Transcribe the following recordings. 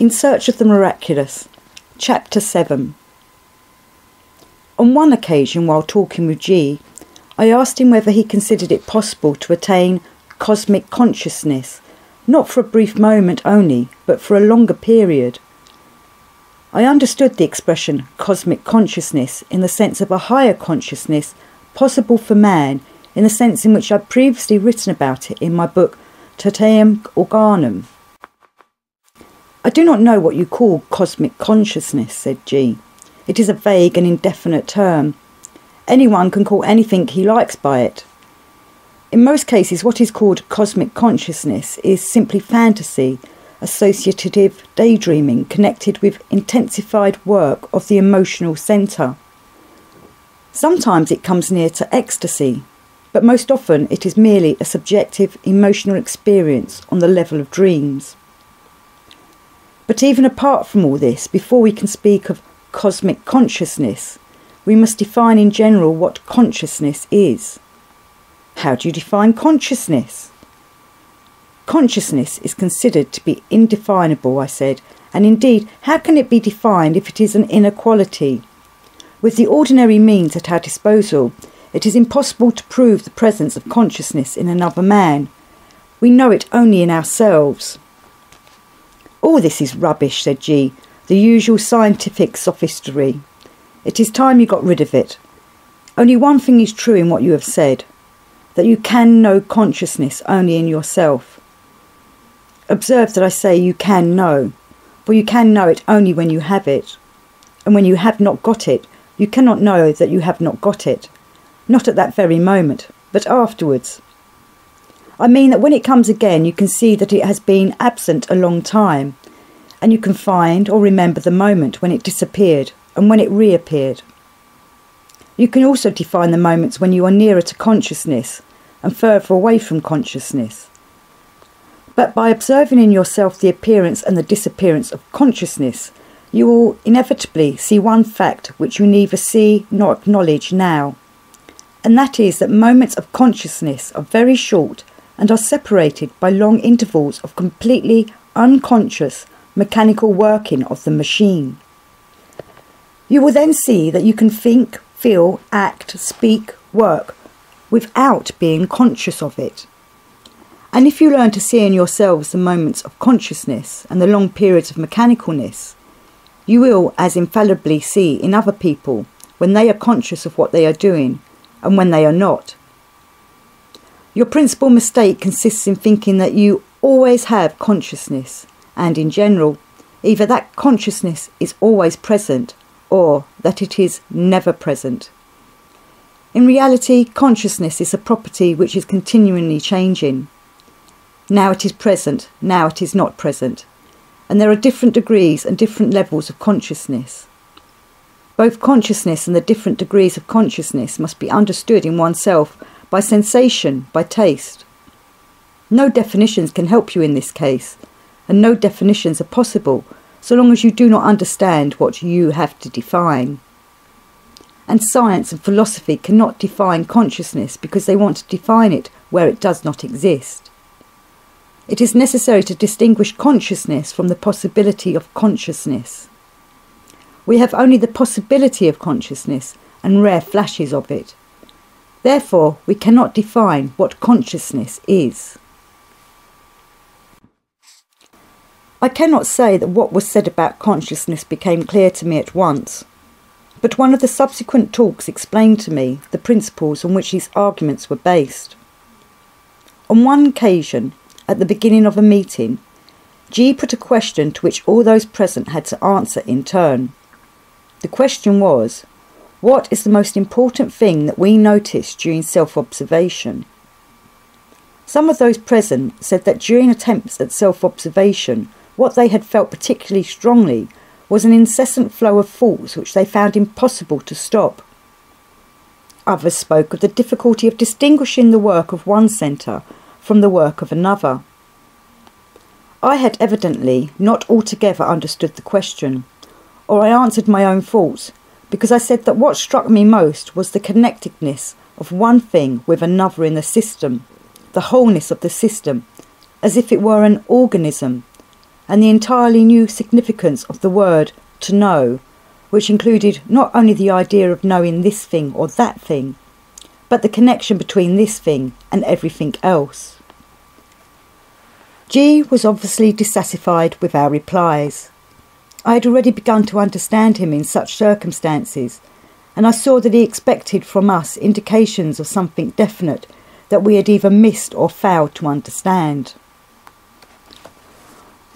In Search of the Miraculous, Chapter 7. On one occasion, while talking with G, I asked him whether he considered it possible to attain cosmic consciousness, not for a brief moment only, but for a longer period. I understood the expression cosmic consciousness in the sense of a higher consciousness possible for man, in the sense in which I'd previously written about it in my book Tertium Organum. I do not know what you call cosmic consciousness, said G. It is a vague and indefinite term. Anyone can call anything he likes by it. In most cases, what is called cosmic consciousness is simply fantasy, associative daydreaming connected with intensified work of the emotional centre. Sometimes it comes near to ecstasy, but most often it is merely a subjective emotional experience on the level of dreams. But even apart from all this, before we can speak of cosmic consciousness, we must define in general what consciousness is. How do you define consciousness? Consciousness is considered to be indefinable, I said, and indeed, how can it be defined if it is an inequality? With the ordinary means at our disposal, it is impossible to prove the presence of consciousness in another man. We know it only in ourselves. All this is rubbish, said G, the usual scientific sophistry. It is time you got rid of it. Only one thing is true in what you have said, that you can know consciousness only in yourself. Observe that I say you can know, for you can know it only when you have it. And when you have not got it, you cannot know that you have not got it. Not at that very moment, but afterwards. I mean that when it comes again, you can see that it has been absent a long time, and you can find or remember the moment when it disappeared and when it reappeared. You can also define the moments when you are nearer to consciousness and further away from consciousness. But by observing in yourself the appearance and the disappearance of consciousness, you will inevitably see one fact which you neither see nor acknowledge now, and that is that moments of consciousness are very short and are separated by long intervals of completely unconscious mechanical working of the machine. You will then see that you can think, feel, act, speak, work without being conscious of it. And if you learn to see in yourselves the moments of consciousness and the long periods of mechanicalness, you will as infallibly see in other people when they are conscious of what they are doing and when they are not. Your principal mistake consists in thinking that you always have consciousness, and in general, either that consciousness is always present or that it is never present. In reality, consciousness is a property which is continually changing. Now it is present, now it is not present, and there are different degrees and different levels of consciousness. Both consciousness and the different degrees of consciousness must be understood in oneself by sensation, by taste. No definitions can help you in this case, and no definitions are possible so long as you do not understand what you have to define. And science and philosophy cannot define consciousness because they want to define it where it does not exist. It is necessary to distinguish consciousness from the possibility of consciousness. We have only the possibility of consciousness and rare flashes of it. Therefore, we cannot define what consciousness is. I cannot say that what was said about consciousness became clear to me at once, but one of the subsequent talks explained to me the principles on which these arguments were based. On one occasion, at the beginning of a meeting, G put a question to which all those present had to answer in turn. The question was, what is the most important thing that we notice during self-observation? Some of those present said that during attempts at self-observation, what they had felt particularly strongly was an incessant flow of thoughts which they found impossible to stop. Others spoke of the difficulty of distinguishing the work of one centre from the work of another. I had evidently not altogether understood the question, or I answered my own thoughts, because I said that what struck me most was the connectedness of one thing with another in the system, the wholeness of the system, as if it were an organism, and the entirely new significance of the word to know, which included not only the idea of knowing this thing or that thing, but the connection between this thing and everything else. G was obviously dissatisfied with our replies. I had already begun to understand him in such circumstances, and I saw that he expected from us indications of something definite that we had either missed or failed to understand.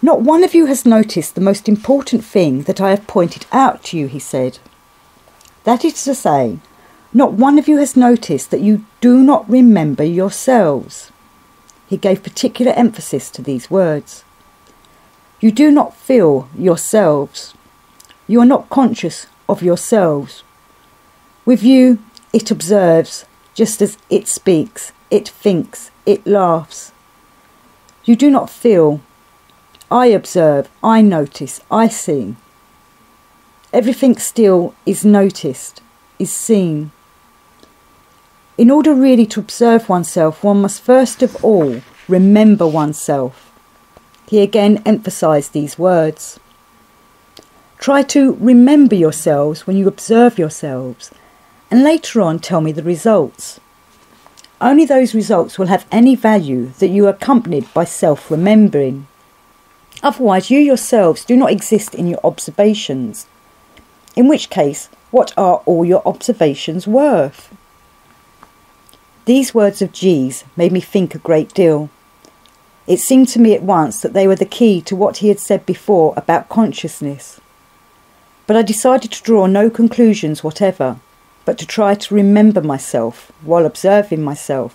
"Not one of you has noticed the most important thing that I have pointed out to you," he said. "That is to say, not one of you has noticed that you do not remember yourselves." He gave particular emphasis to these words. "You do not feel yourselves. You are not conscious of yourselves. With you, it observes, just as it speaks, it thinks, it laughs. You do not feel. I observe, I notice, I see. Everything still is noticed, is seen. In order really to observe oneself, one must first of all remember oneself." He again emphasised these words. "Try to remember yourselves when you observe yourselves, and later on tell me the results. Only those results will have any value that you are accompanied by self-remembering. Otherwise you yourselves do not exist in your observations, in which case what are all your observations worth?" These words of G's made me think a great deal. It seemed to me at once that they were the key to what he had said before about consciousness. But I decided to draw no conclusions whatever, but to try to remember myself while observing myself.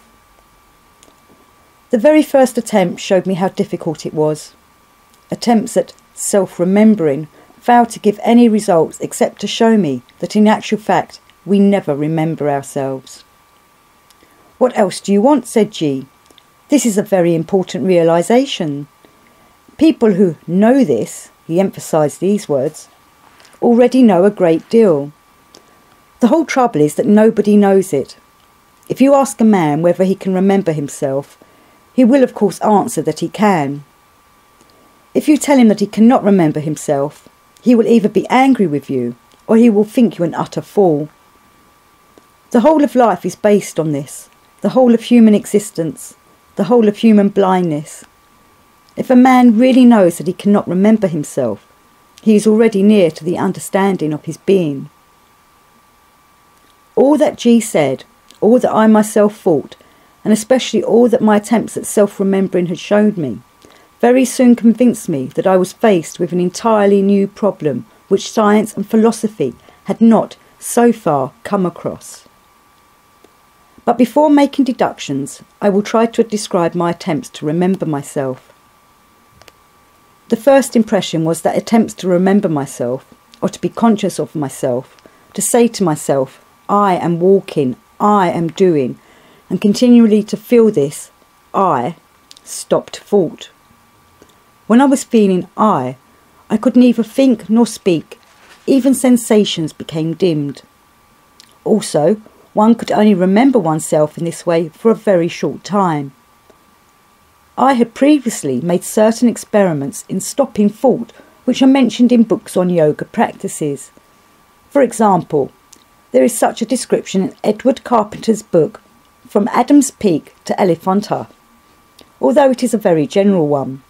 The very first attempt showed me how difficult it was. Attempts at self-remembering failed to give any results except to show me that in actual fact we never remember ourselves. "What else do you want?" said G. "This is a very important realisation. People who know this," he emphasised these words, "already know a great deal. The whole trouble is that nobody knows it. If you ask a man whether he can remember himself, he will of course answer that he can. If you tell him that he cannot remember himself, he will either be angry with you or he will think you an utter fool. The whole of life is based on this, the whole of human existence, the whole of human blindness. If a man really knows that he cannot remember himself, he is already near to the understanding of his being." All that G said, all that I myself thought, and especially all that my attempts at self-remembering had showed me, very soon convinced me that I was faced with an entirely new problem which science and philosophy had not, so far, come across. But before making deductions, I will try to describe my attempts to remember myself. The first impression was that attempts to remember myself, or to be conscious of myself, to say to myself, "I am walking, I am doing," and continually to feel this, "I," stopped thought. When I was feeling I could neither think nor speak, even sensations became dimmed. Also, one could only remember oneself in this way for a very short time. I had previously made certain experiments in stopping thought which are mentioned in books on yoga practices. For example, there is such a description in Edward Carpenter's book, From Adam's Peak to Elephanta, although it is a very general one.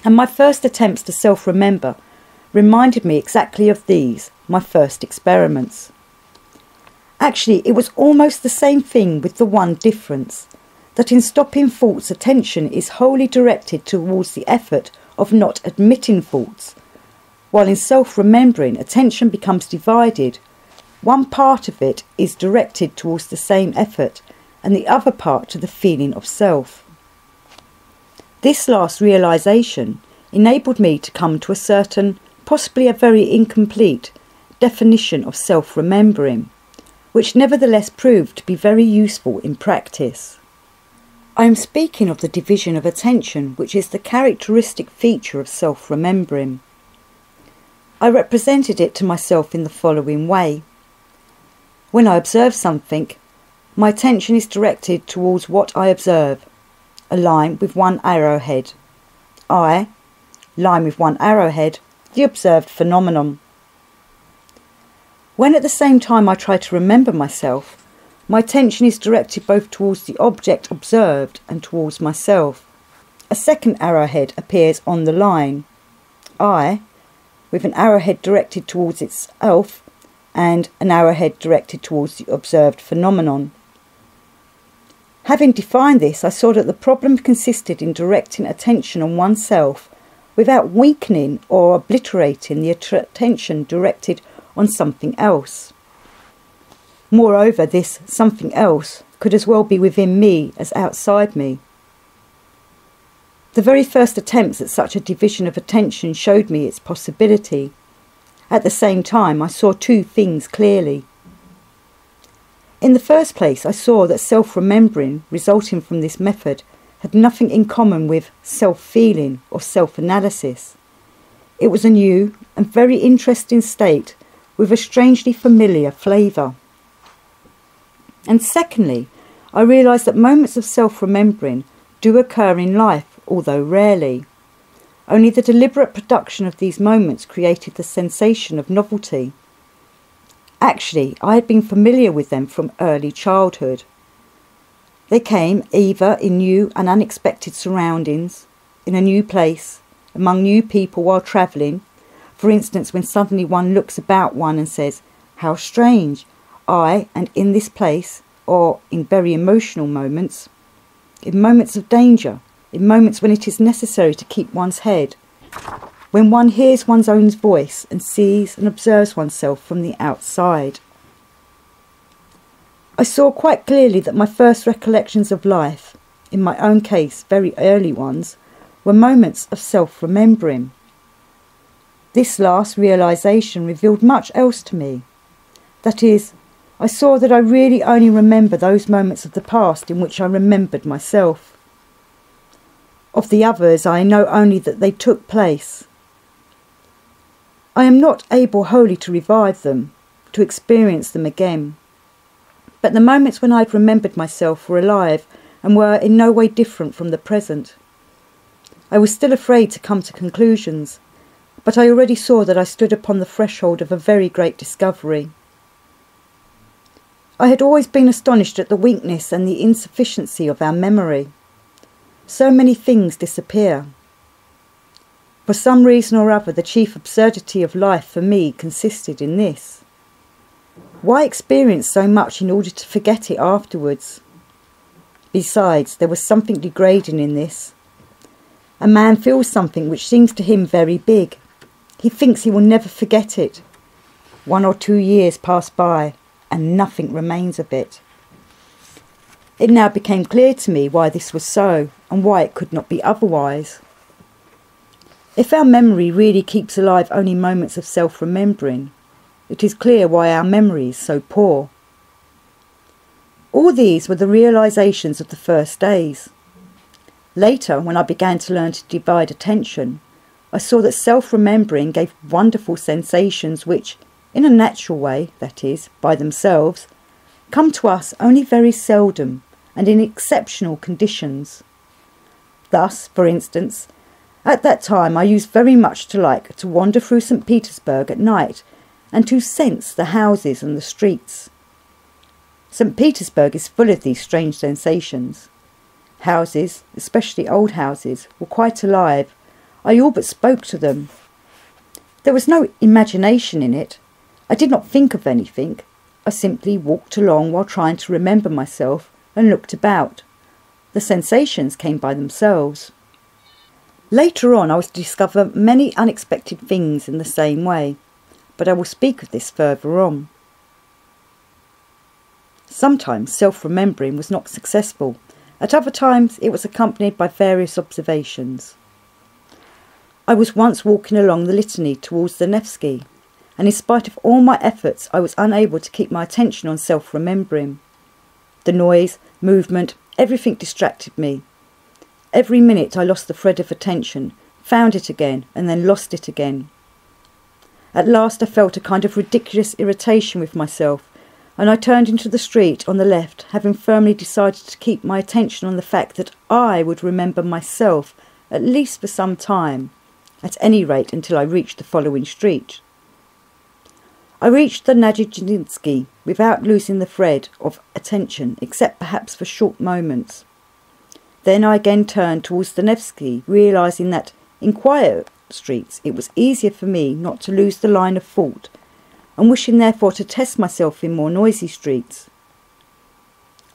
And my first attempts to self-remember reminded me exactly of these, my first experiments. Actually, it was almost the same thing with the one difference, that in stopping thoughts attention is wholly directed towards the effort of not admitting thoughts, while in self-remembering attention becomes divided. One part of it is directed towards the same effort and the other part to the feeling of self. This last realisation enabled me to come to a certain, possibly a very incomplete, definition of self-remembering, which nevertheless proved to be very useful in practice. I am speaking of the division of attention, which is the characteristic feature of self-remembering. I represented it to myself in the following way. When I observe something, my attention is directed towards what I observe, a line with one arrowhead. I line with one arrowhead, the observed phenomenon. When at the same time I try to remember myself, my attention is directed both towards the object observed and towards myself. A second arrowhead appears on the line, I, with an arrowhead directed towards itself and an arrowhead directed towards the observed phenomenon. Having defined this, I saw that the problem consisted in directing attention on oneself without weakening or obliterating the attention directed on something else. Moreover, this something else could as well be within me as outside me. The very first attempts at such a division of attention showed me its possibility. At the same time, I saw two things clearly. In the first place, I saw that self-remembering resulting from this method had nothing in common with self-feeling or self-analysis. It was a new and very interesting state with a strangely familiar flavour. And secondly, I realised that moments of self-remembering do occur in life, although rarely. Only the deliberate production of these moments created the sensation of novelty. Actually, I had been familiar with them from early childhood. They came either in new and unexpected surroundings, in a new place, among new people while travelling. For instance, when suddenly one looks about one and says, "How strange, I and in this place," or in very emotional moments, in moments of danger, in moments when it is necessary to keep one's head, when one hears one's own voice and sees and observes oneself from the outside. I saw quite clearly that my first recollections of life, in my own case very early ones, were moments of self-remembering. This last realisation revealed much else to me. That is, I saw that I really only remember those moments of the past in which I remembered myself. Of the others, I know only that they took place. I am not able wholly to revive them, to experience them again. But the moments when I had remembered myself were alive and were in no way different from the present. I was still afraid to come to conclusions, but I already saw that I stood upon the threshold of a very great discovery. I had always been astonished at the weakness and the insufficiency of our memory. So many things disappear. For some reason or other, the chief absurdity of life for me consisted in this. Why experience so much in order to forget it afterwards? Besides, there was something degrading in this. A man feels something which seems to him very big. He thinks he will never forget it. 1 or 2 years pass by, and nothing remains of it. It now became clear to me why this was so, and why it could not be otherwise. If our memory really keeps alive only moments of self-remembering, it is clear why our memory is so poor. All these were the realisations of the first days. Later, when I began to learn to divide attention, I saw that self-remembering gave wonderful sensations which, in a natural way, that is, by themselves, come to us only very seldom and in exceptional conditions. Thus, for instance, at that time I used very much to like to wander through St. Petersburg at night and to sense the houses and the streets. St. Petersburg is full of these strange sensations. Houses, especially old houses, were quite alive. I all but spoke to them. There was no imagination in it. I did not think of anything. I simply walked along while trying to remember myself and looked about. The sensations came by themselves. Later on I was to discover many unexpected things in the same way, but I will speak of this further on. Sometimes self-remembering was not successful. At other times it was accompanied by various observations. I was once walking along the Litany towards the Nevsky, and in spite of all my efforts I was unable to keep my attention on self-remembering. The noise, movement, everything distracted me. Every minute I lost the thread of attention, found it again, and then lost it again. At last I felt a kind of ridiculous irritation with myself, and I turned into the street on the left, having firmly decided to keep my attention on the fact that I would remember myself, at least for some time, at any rate until I reached the following street. I reached the Nadzinsky without losing the thread of attention, except perhaps for short moments. Then I again turned towards the Nevsky, realising that in quiet streets it was easier for me not to lose the line of thought, and wishing therefore to test myself in more noisy streets.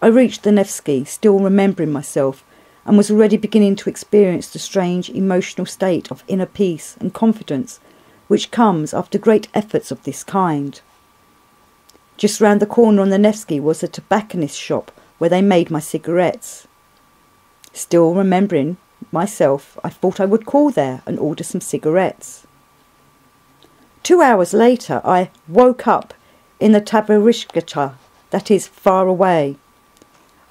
I reached the Nevsky, still remembering myself, and was already beginning to experience the strange emotional state of inner peace and confidence which comes after great efforts of this kind. Just round the corner on the Nevsky was a tobacconist's shop where they made my cigarettes. Still remembering myself, I thought I would call there and order some cigarettes. 2 hours later I woke up in the Tavarishkacha, that is, far away.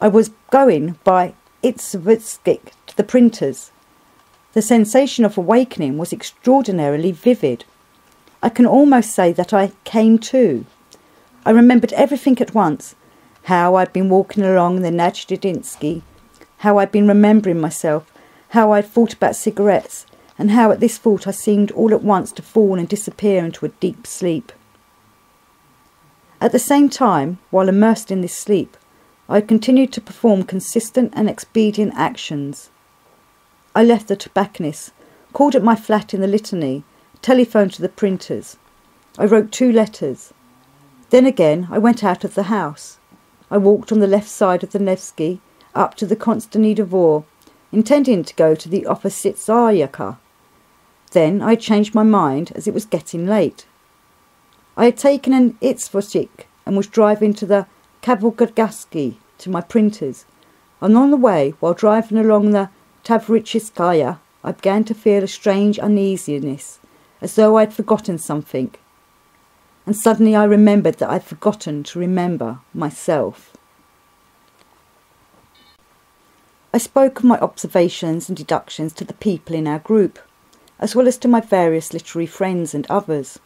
I was going by Itsvitskik to the printers. The sensation of awakening was extraordinarily vivid. I can almost say that I came to. I remembered everything at once, how I'd been walking along the Nadzinsky, how I'd been remembering myself, how I'd thought about cigarettes, and how at this thought I seemed all at once to fall and disappear into a deep sleep. At the same time, while immersed in this sleep, I continued to perform consistent and expedient actions. I left the tobacconist, called at my flat in the Litany, telephoned to the printers. I wrote 2 letters. Then again I went out of the house. I walked on the left side of the Nevsky up to the Konstanty Dvor, intending to go to the Oppositsaryaka. Then I had changed my mind as it was getting late. I had taken an Itsvochik and was driving to the Kavalgadgatsky to my printers, and on the way, while driving along the Tavrichiskaya, I began to feel a strange uneasiness, as though I had forgotten something. And suddenly I remembered that I had forgotten to remember myself. I spoke of my observations and deductions to the people in our group, as well as to my various literary friends and others.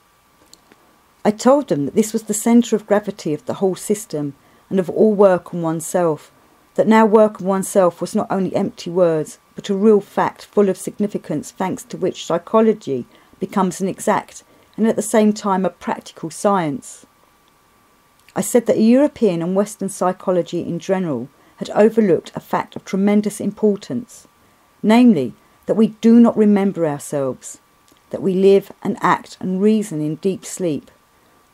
I told them that this was the centre of gravity of the whole system and of all work on oneself, that now work on oneself was not only empty words, but a real fact full of significance, thanks to which psychology becomes an exact and at the same time a practical science. I said that European and Western psychology in general had overlooked a fact of tremendous importance, namely that we do not remember ourselves, that we live and act and reason in deep sleep,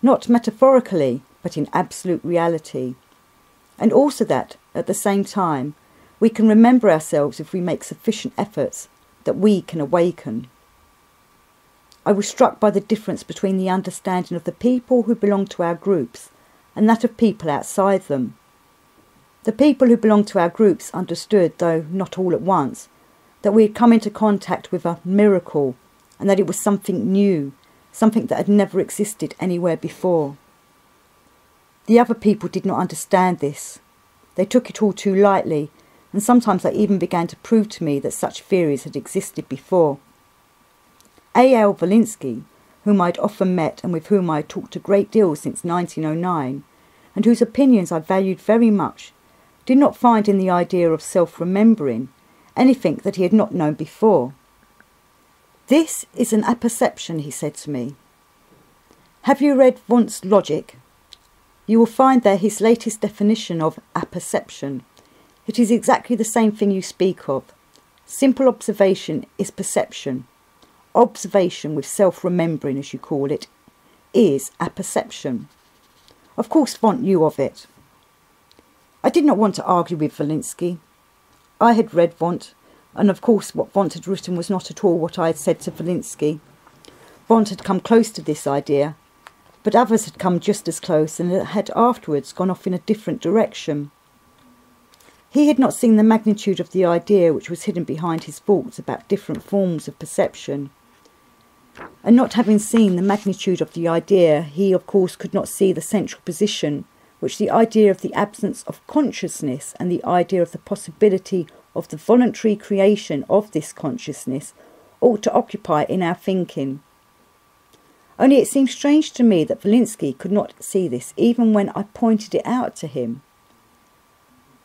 not metaphorically, but in absolute reality, and also that, at the same time, we can remember ourselves if we make sufficient efforts, that we can awaken. I was struck by the difference between the understanding of the people who belong to our groups and that of people outside them. The people who belonged to our groups understood, though not all at once, that we had come into contact with a miracle and that it was something new, something that had never existed anywhere before. The other people did not understand this. They took it all too lightly, and sometimes they even began to prove to me that such theories had existed before. A.L. Valinsky, whom I had often met and with whom I had talked a great deal since 1909, and whose opinions I valued very much, did not find in the idea of self-remembering anything that he had not known before. "This is an apperception," he said to me. "Have you read Wundt's Logic? You will find there his latest definition of apperception. It is exactly the same thing you speak of. Simple observation is perception. Observation with self-remembering, as you call it, is apperception." Of course Wundt knew of it. I did not want to argue with Valinsky. I had read Wundt, and of course what Wundt had written was not at all what I had said to Valinsky. Wundt had come close to this idea, but others had come just as close and had afterwards gone off in a different direction. He had not seen the magnitude of the idea which was hidden behind his thoughts about different forms of perception. And not having seen the magnitude of the idea, he of course could not see the central position which the idea of the absence of consciousness and the idea of the possibility of the voluntary creation of this consciousness ought to occupy in our thinking. Only it seemed strange to me that Valinsky could not see this even when I pointed it out to him.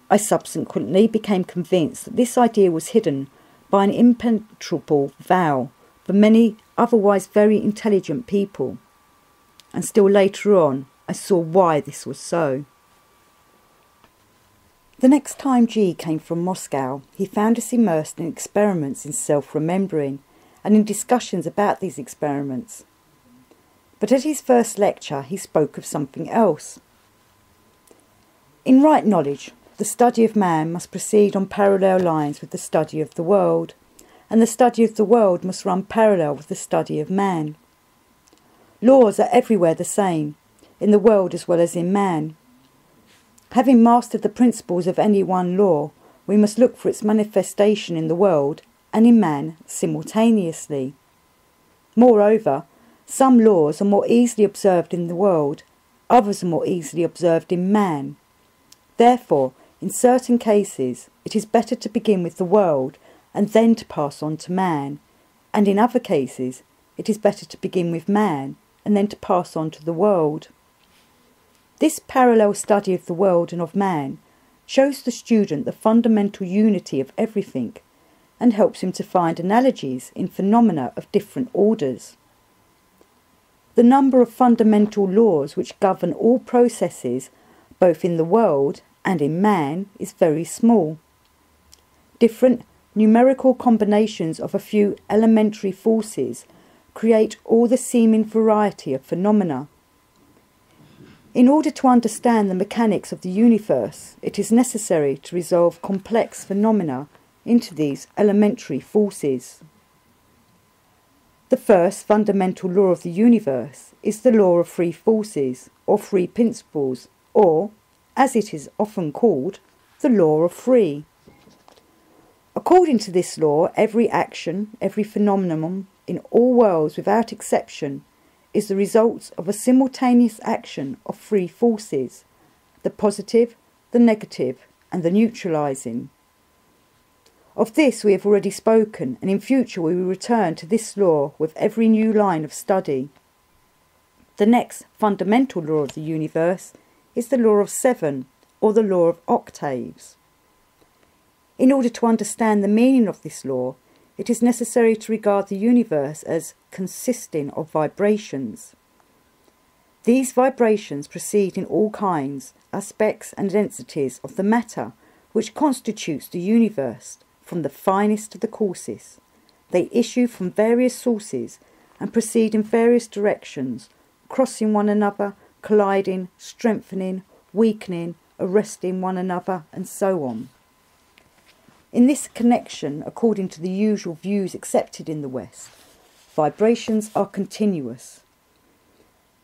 I subsequently became convinced that this idea was hidden by an impenetrable vow, for many otherwise very intelligent people, and still later on I saw why this was so. The next time G came from Moscow, he found us immersed in experiments in self-remembering and in discussions about these experiments. But at his first lecture he spoke of something else. In right knowledge, the study of man must proceed on parallel lines with the study of the world, and the study of the world must run parallel with the study of man. Laws are everywhere the same, in the world as well as in man. Having mastered the principles of any one law, we must look for its manifestation in the world and in man simultaneously. Moreover, some laws are more easily observed in the world, others are more easily observed in man. Therefore, in certain cases, it is better to begin with the world and then to pass on to man, and in other cases, it is better to begin with man and then to pass on to the world. This parallel study of the world and of man shows the student the fundamental unity of everything and helps him to find analogies in phenomena of different orders. The number of fundamental laws which govern all processes, both in the world and in man, is very small. Different numerical combinations of a few elementary forces create all the seeming variety of phenomena. In order to understand the mechanics of the universe, it is necessary to resolve complex phenomena into these elementary forces. The first fundamental law of the universe is the law of three forces, or three principles, or, as it is often called, the law of three. According to this law, every action, every phenomenon in all worlds without exception is the result of a simultaneous action of three forces, the positive, the negative, and the neutralizing. Of this we have already spoken, and in future we will return to this law with every new line of study. The next fundamental law of the universe is the law of seven, or the law of octaves. In order to understand the meaning of this law, it is necessary to regard the universe as consisting of vibrations. These vibrations proceed in all kinds, aspects and densities of the matter which constitutes the universe, from the finest to the coarsest. They issue from various sources and proceed in various directions, crossing one another, colliding, strengthening, weakening, arresting one another, and so on. In this connection, according to the usual views accepted in the West, vibrations are continuous.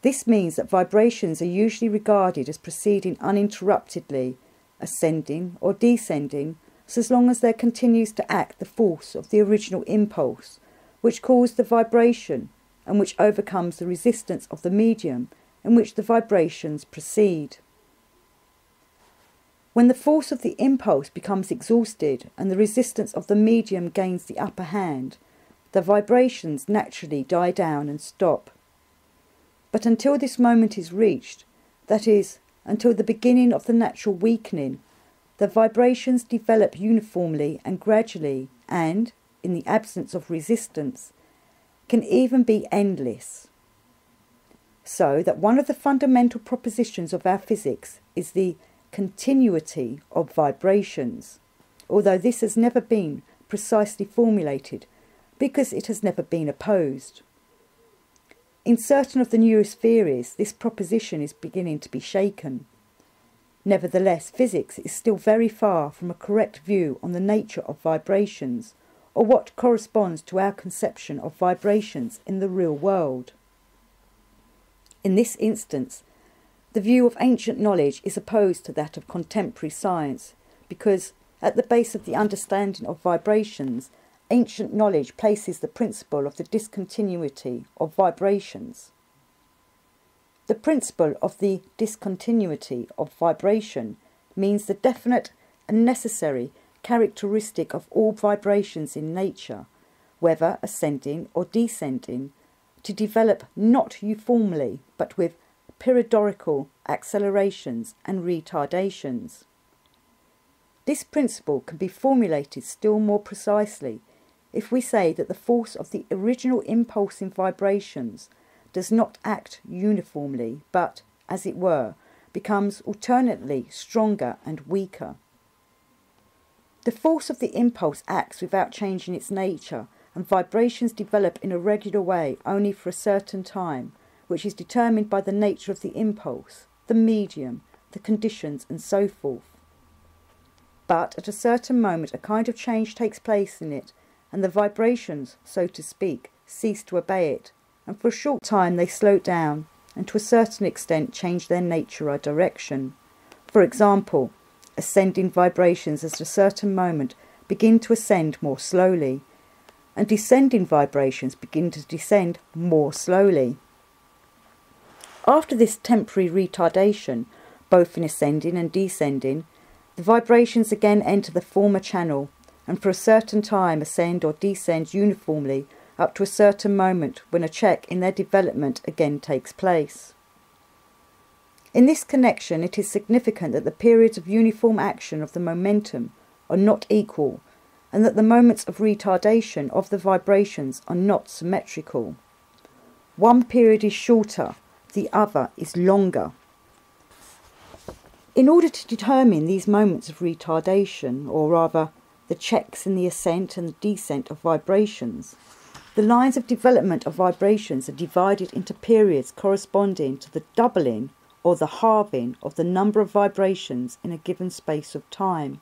This means that vibrations are usually regarded as proceeding uninterruptedly, ascending or descending, so as long as there continues to act the force of the original impulse, which caused the vibration and which overcomes the resistance of the medium in which the vibrations proceed. When the force of the impulse becomes exhausted and the resistance of the medium gains the upper hand, the vibrations naturally die down and stop. But until this moment is reached, that is, until the beginning of the natural weakening, the vibrations develop uniformly and gradually and, in the absence of resistance, can even be endless. So that one of the fundamental propositions of our physics is the continuity of vibrations, although this has never been precisely formulated because it has never been opposed. In certain of the newest theories, this proposition is beginning to be shaken. Nevertheless, physics is still very far from a correct view on the nature of vibrations, or what corresponds to our conception of vibrations in the real world. In this instance, the view of ancient knowledge is opposed to that of contemporary science, because, at the base of the understanding of vibrations, ancient knowledge places the principle of the discontinuity of vibrations. The principle of the discontinuity of vibration means the definite and necessary characteristic of all vibrations in nature, whether ascending or descending, to develop not uniformly but with periodical accelerations and retardations. This principle can be formulated still more precisely if we say that the force of the original impulse in vibrations does not act uniformly, but, as it were, becomes alternately stronger and weaker. The force of the impulse acts without changing its nature, and vibrations develop in a regular way only for a certain time, which is determined by the nature of the impulse, the medium, the conditions, and so forth. But at a certain moment a kind of change takes place in it, and the vibrations, so to speak, cease to obey it, and for a short time they slow down, and to a certain extent change their nature or direction. For example, ascending vibrations at a certain moment begin to ascend more slowly, and descending vibrations begin to descend more slowly. After this temporary retardation, both in ascending and descending, the vibrations again enter the former channel, and for a certain time ascend or descend uniformly up to a certain moment when a check in their development again takes place. In this connection, it is significant that the periods of uniform action of the momentum are not equal, and that the moments of retardation of the vibrations are not symmetrical. One period is shorter, the other is longer. In order to determine these moments of retardation, or rather the checks in the ascent and the descent of vibrations, the lines of development of vibrations are divided into periods corresponding to the doubling or the halving of the number of vibrations in a given space of time.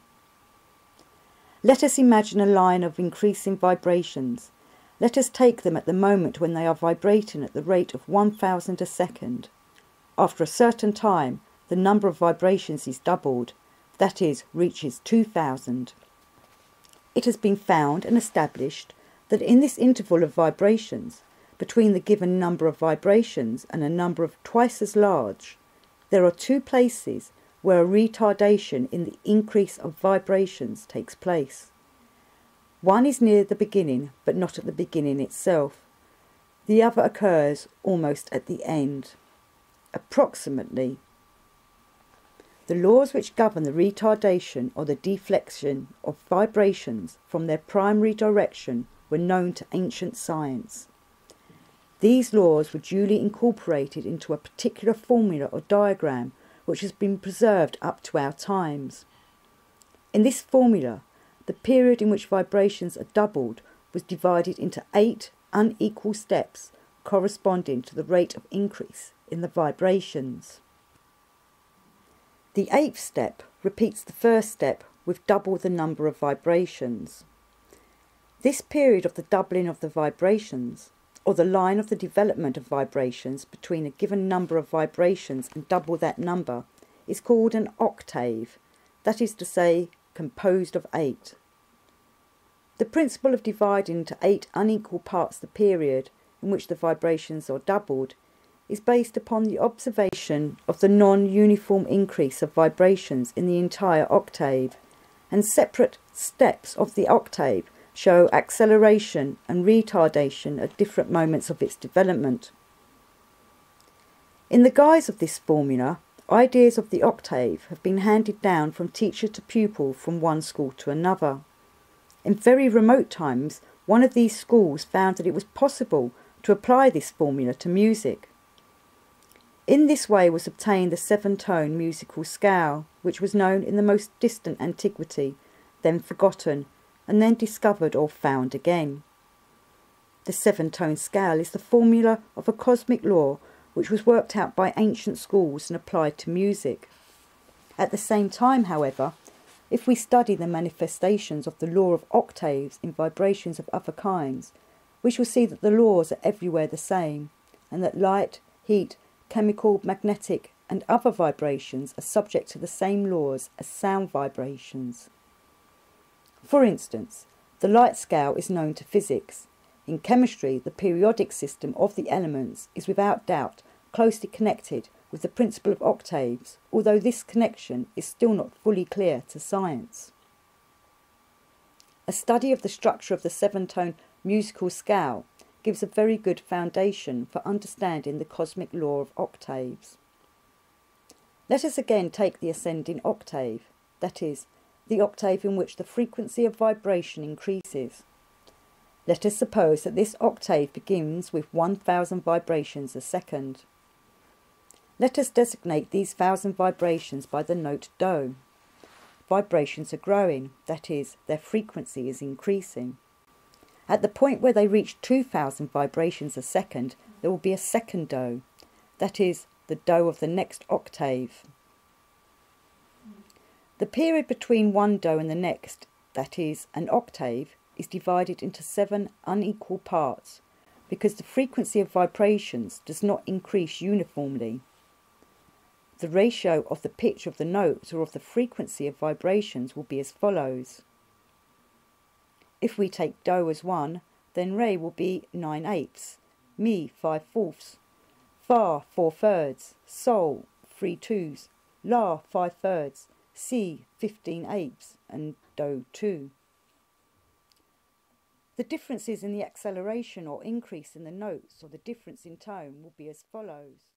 Let us imagine a line of increasing vibrations. Let us take them at the moment when they are vibrating at the rate of 1,000 a second. After a certain time, the number of vibrations is doubled, that is, reaches 2,000. It has been found and established that in this interval of vibrations, between the given number of vibrations and a number of twice as large, there are two places where a retardation in the increase of vibrations takes place. One is near the beginning, but not at the beginning itself. The other occurs almost at the end. Approximately, the laws which govern the retardation or the deflection of vibrations from their primary direction were known to ancient science. These laws were duly incorporated into a particular formula or diagram which has been preserved up to our times. In this formula, the period in which vibrations are doubled was divided into 8 unequal steps corresponding to the rate of increase in the vibrations. The 8th step repeats the first step with double the number of vibrations. This period of the doubling of the vibrations, or the line of the development of vibrations between a given number of vibrations and double that number, is called an octave, that is to say, composed of 8. The principle of dividing into 8 unequal parts the period in which the vibrations are doubled is based upon the observation of the non-uniform increase of vibrations in the entire octave, and separate steps of the octave show acceleration and retardation at different moments of its development. In the guise of this formula, ideas of the octave have been handed down from teacher to pupil from one school to another. In very remote times, one of these schools found that it was possible to apply this formula to music. In this way was obtained the 7-tone musical scale, which was known in the most distant antiquity, then forgotten, and then discovered or found again. The 7-tone scale is the formula of a cosmic law which was worked out by ancient schools and applied to music. At the same time, however, if we study the manifestations of the law of octaves in vibrations of other kinds, we shall see that the laws are everywhere the same, and that light, heat, chemical, magnetic, and other vibrations are subject to the same laws as sound vibrations. For instance, the light scale is known to physics. In chemistry, the periodic system of the elements is without doubt closely connected with the principle of octaves, although this connection is still not fully clear to science. A study of the structure of the 7-tone musical scale gives a very good foundation for understanding the cosmic law of octaves. Let us again take the ascending octave, that is, the octave in which the frequency of vibration increases. Let us suppose that this octave begins with 1,000 vibrations a second. Let us designate these 1,000 vibrations by the note Do. Vibrations are growing, that is, their frequency is increasing. At the point where they reach 2,000 vibrations a second, there will be a second Do, that is, the Do of the next octave. The period between one Do and the next, that is, an octave, is divided into 7 unequal parts because the frequency of vibrations does not increase uniformly. The ratio of the pitch of the notes or of the frequency of vibrations will be as follows. If we take Do as 1, then Re will be 9/8, Mi 5/4, Fa 4/3, Sol 3/2, La 5/3, Si 15/8, and Do 2. The differences in the acceleration or increase in the notes or the difference in tone will be as follows.